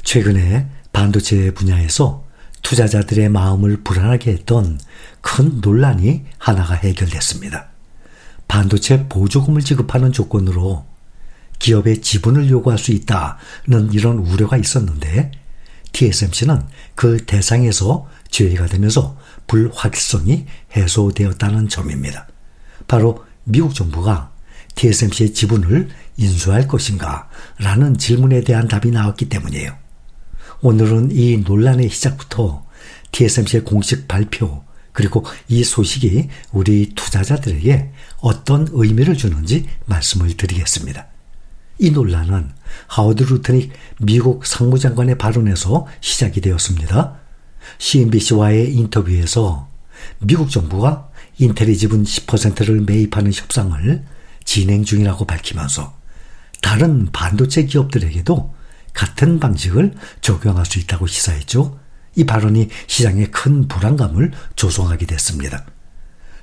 최근에 반도체 분야에서 투자자들의 마음을 불안하게 했던 큰 논란이 하나가 해결됐습니다. 반도체 보조금을 지급하는 조건으로 기업의 지분을 요구할 수 있다는 이런 우려가 있었는데 TSMC는 그 대상에서 제외가 되면서 불확실성이 해소되었다는 점입니다. 바로 미국 정부가 TSMC의 지분을 인수할 것인가 라는 질문에 대한 답이 나왔기 때문이에요. 오늘은 이 논란의 시작부터 TSMC의 공식 발표 그리고 이 소식이 우리 투자자들에게 어떤 의미를 주는지 말씀을 드리겠습니다. 이 논란은 하워드 루트닉 미국 상무장관의 발언에서 시작이 되었습니다. CNBC와의 인터뷰에서 미국 정부가 인텔의 지분 10%를 매입하는 협상을 진행 중이라고 밝히면서 다른 반도체 기업들에게도 같은 방식을 적용할 수 있다고 시사했죠. 이 발언이 시장에 큰 불안감을 조성하게 됐습니다.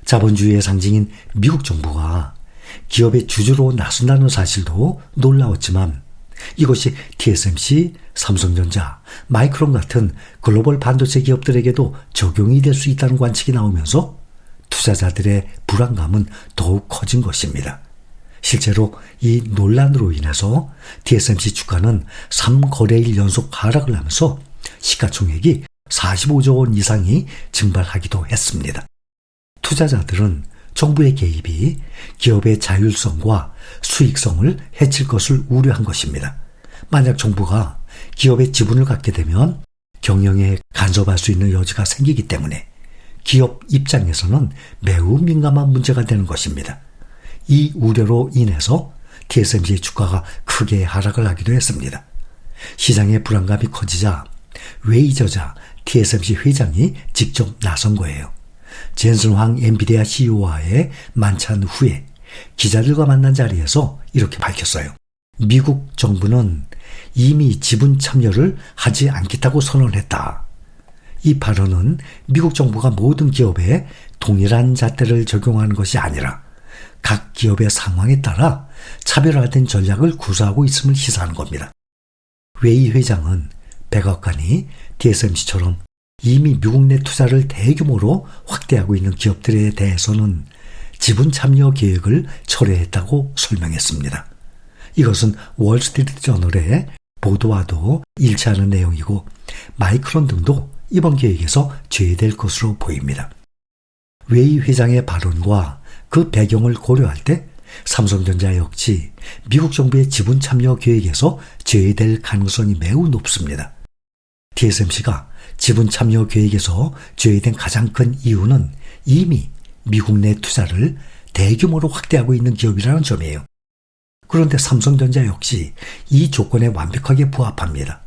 자본주의의 상징인 미국 정부가 기업의 주주로 나선다는 사실도 놀라웠지만 이것이 TSMC, 삼성전자, 마이크론 같은 글로벌 반도체 기업들에게도 적용이 될 수 있다는 관측이 나오면서 투자자들의 불안감은 더욱 커진 것입니다. 실제로 이 논란으로 인해서 TSMC 주가는 3거래일 연속 하락을 하면서 시가총액이 45조 원 이상이 증발하기도 했습니다. 투자자들은 정부의 개입이 기업의 자율성과 수익성을 해칠 것을 우려한 것입니다. 만약 정부가 기업의 지분을 갖게 되면 경영에 간섭할 수 있는 여지가 생기기 때문에 기업 입장에서는 매우 민감한 문제가 되는 것입니다. 이 우려로 인해서 TSMC의 주가가 크게 하락을 하기도 했습니다. 시장의 불안감이 커지자 웨이 저자 TSMC 회장이 직접 나선 거예요. 젠슨 황 엔비디아 CEO와의 만찬 후에 기자들과 만난 자리에서 이렇게 밝혔어요. 미국 정부는 이미 지분 참여를 하지 않겠다고 선언했다. 이 발언은 미국 정부가 모든 기업에 동일한 잣대를 적용하는 것이 아니라 각 기업의 상황에 따라 차별화된 전략을 구사하고 있음을 시사하는 겁니다. 웨이 회장은 백악관이 TSMC처럼 이미 미국 내 투자를 대규모로 확대하고 있는 기업들에 대해서는 지분 참여 계획을 철회했다고 설명했습니다. 이것은 월스트리트저널의 보도와도 일치하는 내용이고 마이크론 등도 이번 계획에서 제외될 것으로 보입니다. 웨이 회장의 발언과 그 배경을 고려할 때 삼성전자 역시 미국 정부의 지분 참여 계획에서 제외될 가능성이 매우 높습니다. TSMC가 지분 참여 계획에서 제외된 가장 큰 이유는 이미 미국 내 투자를 대규모로 확대하고 있는 기업이라는 점이에요. 그런데 삼성전자 역시 이 조건에 완벽하게 부합합니다.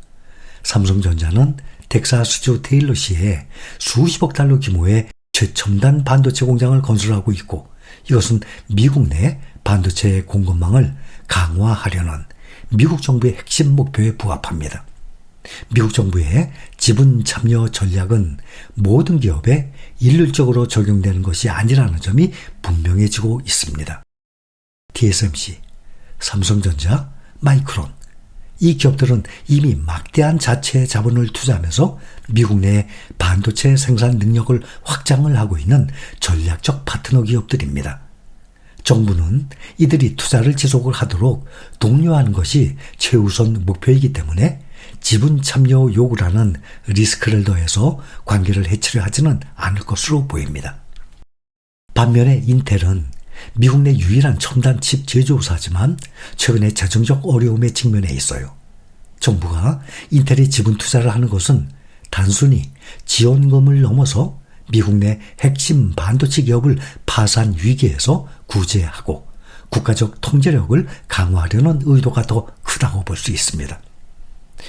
삼성전자는 텍사스주 테일러시에 수십억 달러 규모의 최첨단 반도체 공장을 건설하고 있고 이것은 미국 내 반도체 공급망을 강화하려는 미국 정부의 핵심 목표에 부합합니다. 미국 정부의 지분 참여 전략은 모든 기업에 일률적으로 적용되는 것이 아니라는 점이 분명해지고 있습니다. TSMC, 삼성전자, 마이크론 이 기업들은 이미 막대한 자체 자본을 투자하면서 미국 내 반도체 생산 능력을 확장을 하고 있는 전략적 파트너 기업들입니다. 정부는 이들이 투자를 지속을 하도록 독려하는 것이 최우선 목표이기 때문에 지분 참여 요구라는 리스크를 더해서 관계를 해치려 하지는 않을 것으로 보입니다. 반면에 인텔은 미국 내 유일한 첨단 칩 제조사지만 최근에 재정적 어려움에 직면해 있어요. 정부가 인텔에 지분 투자를 하는 것은 단순히 지원금을 넘어서 미국 내 핵심 반도체 기업을 파산 위기에서 구제하고 국가적 통제력을 강화하려는 의도가 더 크다고 볼 수 있습니다.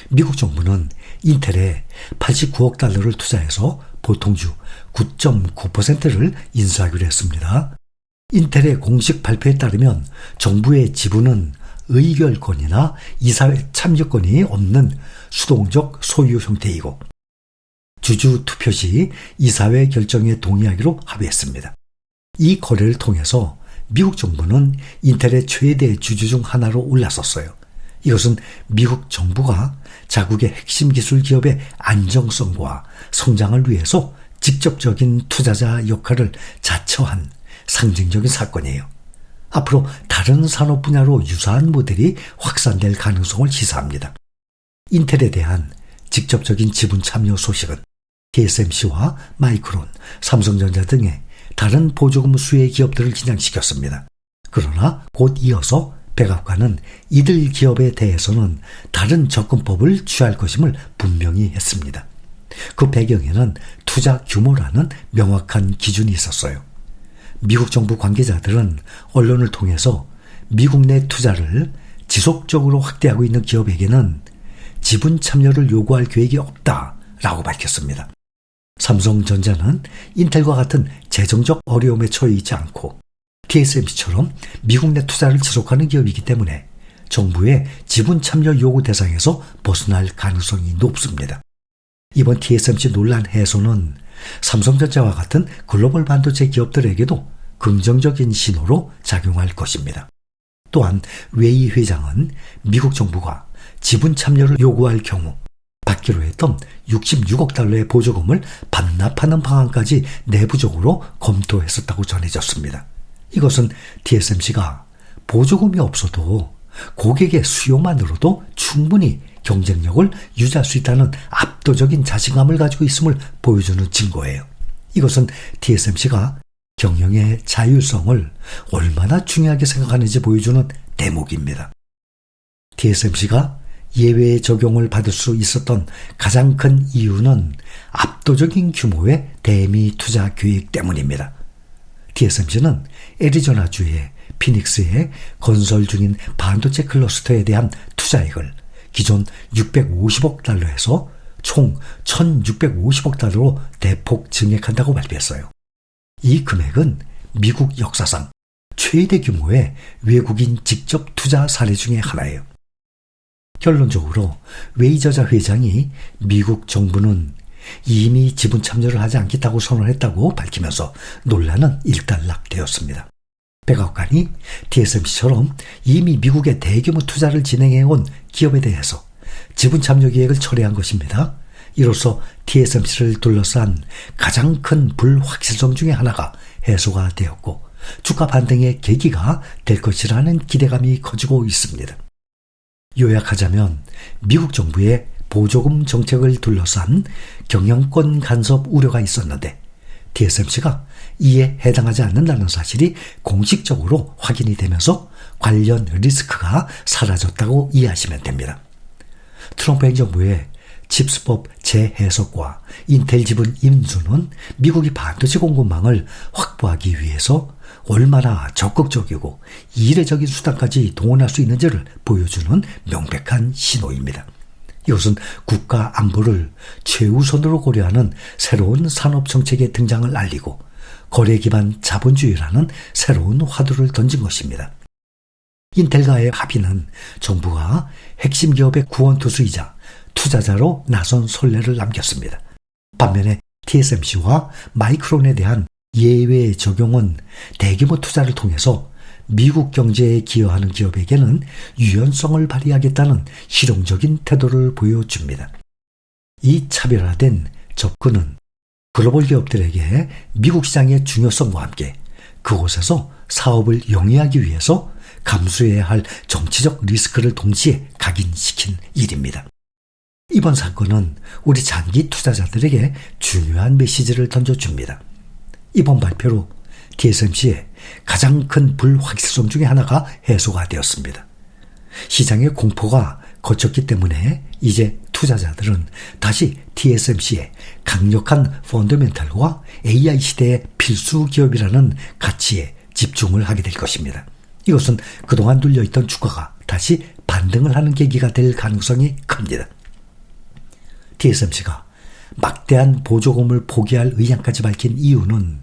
미국 정부는 인텔에 89억 달러를 투자해서 보통주 9.9%를 인수하기로 했습니다. 인텔의 공식 발표에 따르면 정부의 지분은 의결권이나 이사회 참여권이 없는 수동적 소유 형태이고 주주 투표 시 이사회 결정에 동의하기로 합의했습니다. 이 거래를 통해서 미국 정부는 인텔의 최대 주주 중 하나로 올라섰어요. 이것은 미국 정부가 자국의 핵심 기술 기업의 안정성과 성장을 위해서 직접적인 투자자 역할을 자처한 상징적인 사건이에요. 앞으로 다른 산업 분야로 유사한 모델이 확산될 가능성을 시사합니다. 인텔에 대한 직접적인 지분 참여 소식은 TSMC와 마이크론, 삼성전자 등의 다른 보조금 수혜 기업들을 긴장시켰습니다. 그러나 곧 이어서 백악관은 이들 기업에 대해서는 다른 접근법을 취할 것임을 분명히 했습니다. 그 배경에는 투자 규모라는 명확한 기준이 있었어요. 미국 정부 관계자들은 언론을 통해서 미국 내 투자를 지속적으로 확대하고 있는 기업에게는 지분 참여를 요구할 계획이 없다라고 밝혔습니다. 삼성전자는 인텔과 같은 재정적 어려움에 처해 있지 않고 TSMC처럼 미국 내 투자를 지속하는 기업이기 때문에 정부의 지분 참여 요구 대상에서 벗어날 가능성이 높습니다. 이번 TSMC 논란 해소는 삼성전자와 같은 글로벌 반도체 기업들에게도 긍정적인 신호로 작용할 것입니다. 또한 웨이 회장은 미국 정부가 지분 참여를 요구할 경우 받기로 했던 66억 달러의 보조금을 반납하는 방안까지 내부적으로 검토했었다고 전해졌습니다. 이것은 TSMC가 보조금이 없어도 고객의 수요만으로도 충분히 경쟁력을 유지할 수 있다는 압도적인 자신감을 가지고 있음을 보여주는 증거예요. 이것은 TSMC가 경영의 자율성을 얼마나 중요하게 생각하는지 보여주는 대목입니다. TSMC가 예외 적용을 받을 수 있었던 가장 큰 이유는 압도적인 규모의 대미 투자 계획 때문입니다. TSMC는 애리조나주의 피닉스에 건설 중인 반도체 클러스터에 대한 투자액을 기존 650억 달러에서 총 1,650억 달러로 대폭 증액한다고 발표했어요. 이 금액은 미국 역사상 최대 규모의 외국인 직접 투자 사례 중에 하나예요. 결론적으로 웨이저자 회장이 미국 정부는 이미 지분 참여를 하지 않겠다고 선언했다고 밝히면서 논란은 일단락되었습니다. 백악관이 TSMC처럼 이미 미국에 대규모 투자를 진행해온 기업에 대해서 지분 참여 계획을 철회한 것입니다. 이로써 TSMC를 둘러싼 가장 큰 불확실성 중에 하나가 해소가 되었고 주가 반등의 계기가 될 것이라는 기대감이 커지고 있습니다. 요약하자면 미국 정부의 보조금 정책을 둘러싼 경영권 간섭 우려가 있었는데 TSMC가 이에 해당하지 않는다는 사실이 공식적으로 확인이 되면서 관련 리스크가 사라졌다고 이해하시면 됩니다. 트럼프 행정부의 칩스법 재해석과 인텔 지분 인수는 미국이 반도체 공급망을 확보하기 위해서 얼마나 적극적이고 이례적인 수단까지 동원할 수 있는지를 보여주는 명백한 신호입니다. 이것은 국가 안보를 최우선으로 고려하는 새로운 산업 정책의 등장을 알리고 거래 기반 자본주의라는 새로운 화두를 던진 것입니다. 인텔과의 합의는 정부가 핵심 기업의 구원투수이자 투자자로 나선 선례를 남겼습니다. 반면에 TSMC와 마이크론에 대한 예외 적용은 대규모 투자를 통해서 미국 경제에 기여하는 기업에게는 유연성을 발휘하겠다는 실용적인 태도를 보여줍니다. 이 차별화된 접근은 글로벌 기업들에게 미국 시장의 중요성과 함께 그곳에서 사업을 영위하기 위해서 감수해야 할 정치적 리스크를 동시에 각인시킨 일입니다. 이번 사건은 우리 장기 투자자들에게 중요한 메시지를 던져줍니다. 이번 발표로 TSMC의 가장 큰 불확실성 중에 하나가 해소가 되었습니다. 시장의 공포가 거쳤기 때문에 이제 투자자들은 다시 TSMC의 강력한 펀더멘탈과 AI 시대의 필수 기업이라는 가치에 집중을 하게 될 것입니다. 이것은 그동안 눌려있던 주가가 다시 반등을 하는 계기가 될 가능성이 큽니다. TSMC가 막대한 보조금을 포기할 의향까지 밝힌 이유는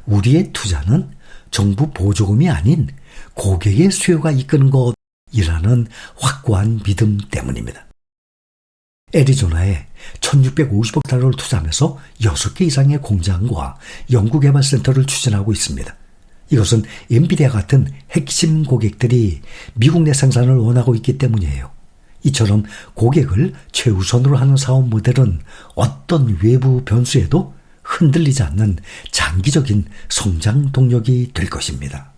우리의 투자는 정부 보조금이 아닌 고객의 수요가 이끄는 것이라는 확고한 믿음 때문입니다. 애리조나에 1,650억 달러를 투자하면서 6개 이상의 공장과 연구개발센터를 추진하고 있습니다. 이것은 엔비디아 같은 핵심 고객들이 미국 내 생산을 원하고 있기 때문이에요. 이처럼 고객을 최우선으로 하는 사업 모델은 어떤 외부 변수에도 흔들리지 않는 장기적인 성장 동력이 될 것입니다.